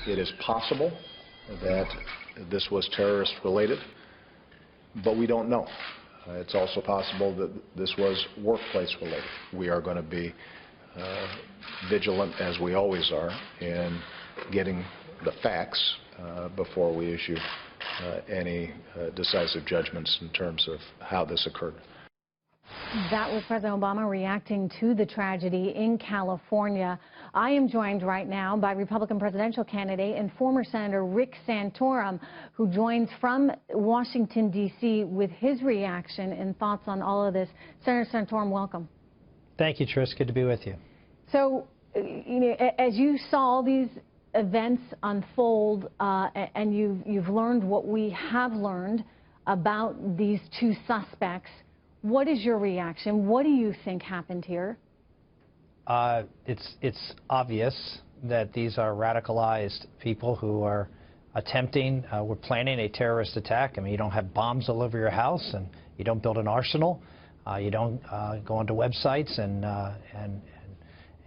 It is possible that this was terrorist related, but we don't know. It's also possible that this was workplace related. We are going to be vigilant, as we always are, in getting the facts before we issue any decisive judgments in terms of how this occurred. That was President Obama reacting to the tragedy in California. I am joined right now by Republican presidential candidate and former Senator Rick Santorum, who joins from Washington, D.C. with his reaction and thoughts on all of this. Senator Santorum, welcome. Thank you, Trish. Good to be with you. So, as you saw these events unfold and you've learned what we have learned about these two suspects, what is your reaction? What do you think happened here? It's obvious that these are radicalized people who are we're planning a terrorist attack. I mean, you don't have bombs all over your house, and you don't build an arsenal. You don't go onto websites and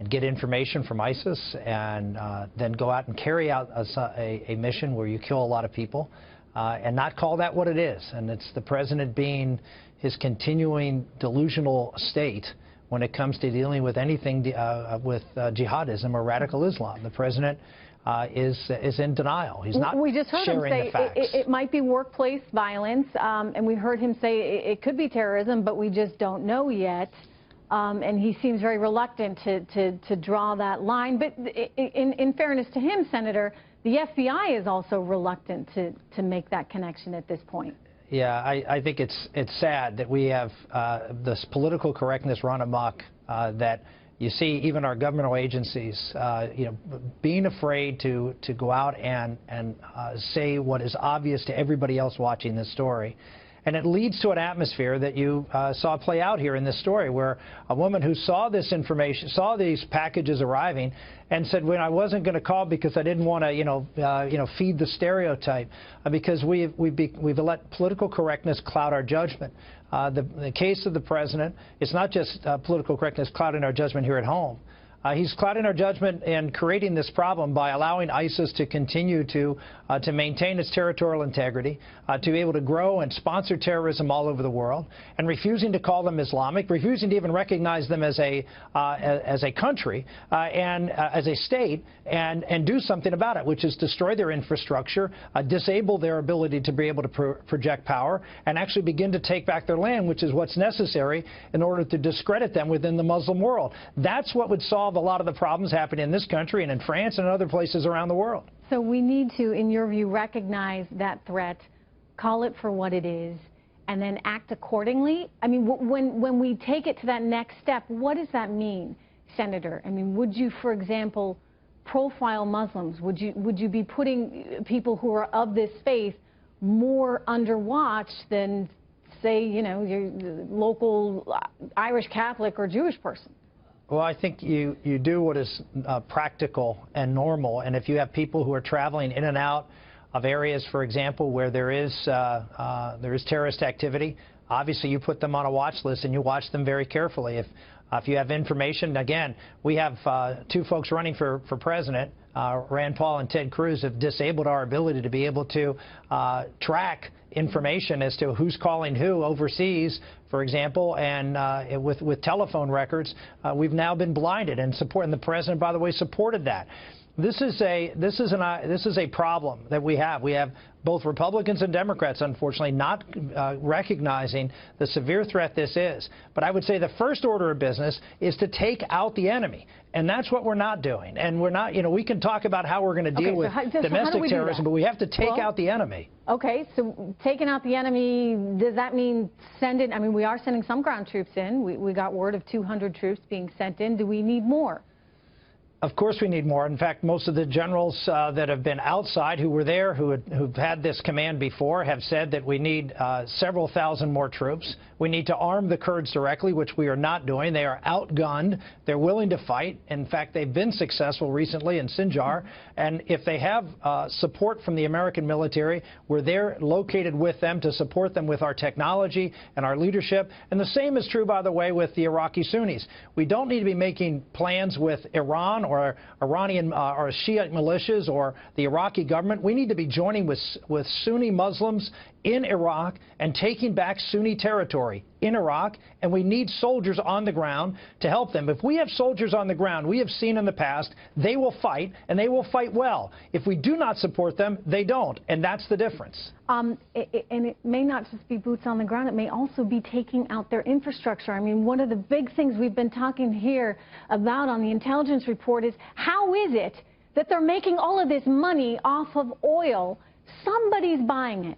get information from ISIS and then go out and carry out a mission where you kill a lot of people and not call that what it is. And it's the president being his continuing delusional state when it comes to dealing with anything with jihadism or radical Islam. The president is in denial. He's not We just heard him say it might be workplace violence, and we heard him say it could be terrorism, but we just don't know yet. And he seems very reluctant to draw that line. But in fairness to him, Senator, the FBI is also reluctant to make that connection at this point. Yeah, I think it's sad that we have this political correctness run amok, that you see even our governmental agencies, being afraid to go out and say what is obvious to everybody else watching this story. And it leads to an atmosphere that you saw play out here in this story, where a woman who saw this information, saw these packages arriving, and said, "Well, I wasn't going to call because I didn't want to, feed the stereotype, because we've let political correctness cloud our judgment." The case of the president, it's not just political correctness clouding our judgment here at home. He's clouding our judgment and creating this problem by allowing ISIS to continue to maintain its territorial integrity, to be able to grow and sponsor terrorism all over the world, and refusing to call them Islamic, refusing to even recognize them as a country and as a state, and do something about it, which is destroy their infrastructure, disable their ability to be able to project power, and actually begin to take back their land, which is what's necessary in order to discredit them within the Muslim world. That's what would solve a lot of the problems happening in this country and in France and other places around the world. So we need to, in your view, recognize that threat, call it for what it is, and then act accordingly? I mean, when we take it to that next step, what does that mean, Senator? I mean, would you, for example, profile Muslims? Would you be putting people who are of this faith more under watch than, say, your local Irish Catholic or Jewish person? Well, I think you do what is practical and normal. And if you have people who are traveling in and out of areas, for example, where there is terrorist activity, obviously you put them on a watch list and you watch them very carefully. If you have information, again, we have two folks running for president, Rand Paul and Ted Cruz, have disabled our ability to be able to track information as to who's calling who overseas, for example, and with telephone records. We've now been blinded, and the president, by the way, supported that. This is a problem that we have. We have both Republicans and Democrats, unfortunately, not recognizing the severe threat this is. But I would say the first order of business is to take out the enemy. And that's what we're not doing. And we're not, we can talk about how we're going to deal with domestic terrorism, but we have to take out the enemy. Okay, so taking out the enemy, does that mean sending, I mean, we are sending some ground troops in. We got word of 200 troops being sent in. Do we need more? Of course we need more. In fact, most of the generals that have been outside, who were there, who've had this command before, have said that we need several thousand more troops. We need to arm the Kurds directly, which we are not doing. They are outgunned. They're willing to fight. In fact, they've been successful recently in Sinjar. And if they have support from the American military, we're there located with them to support them with our technology and our leadership. And the same is true, by the way, with the Iraqi Sunnis. We don't need to be making plans with Iran or Iranian or Shiite militias or the Iraqi government. We need to be joining with Sunni Muslims in Iraq and taking back Sunni territory in Iraq, and we need soldiers on the ground to help them. If we have soldiers on the ground, we have seen in the past, they will fight, and they will fight well. If we do not support them, they don't, and that's the difference. And it may not just be boots on the ground, it may also be taking out their infrastructure. I mean, one of the big things we've been talking here about on the intelligence report is how is it that they're making all of this money off of oil? Somebody's buying it.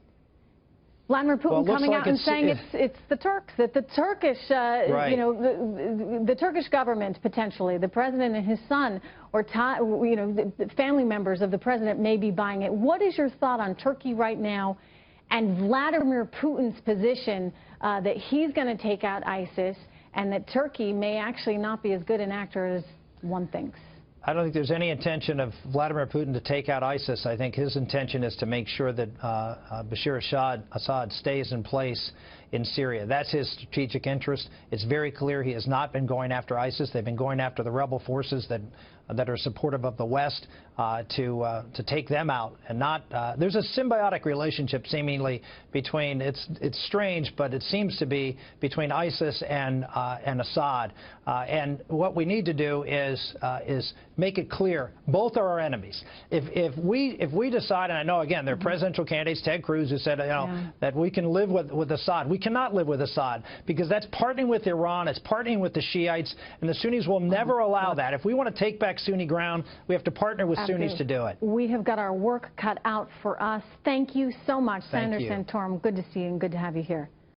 Vladimir Putin coming out and saying it's the Turks, that the Turkish, you know, the Turkish government potentially, the president and his son, or you know, the family members of the president may be buying it. What is your thought on Turkey right now and Vladimir Putin's position that he's going to take out ISIS and that Turkey may actually not be as good an actor as one thinks? I don't think there's any intention of Vladimir Putin to take out ISIS. I think his intention is to make sure that Bashar Assad stays in place in Syria. That's his strategic interest. It's very clear he has not been going after ISIS. They've been going after the rebel forces that are supportive of the West to take them out. And not there's a symbiotic relationship seemingly between, it's strange, but it seems to be between ISIS and Assad. And what we need to do is make it clear both are our enemies. If we decide, and I know again there are presidential candidates, Ted Cruz, who said that we can live with Assad. We cannot live with Assad because that's partnering with Iran, it's partnering with the Shiites, and the Sunnis will never allow that. If we want to take back Sunni ground, we have to partner with Sunnis to do it. We have got our work cut out for us. Thank you so much, Senator Santorum. Good to see you and good to have you here.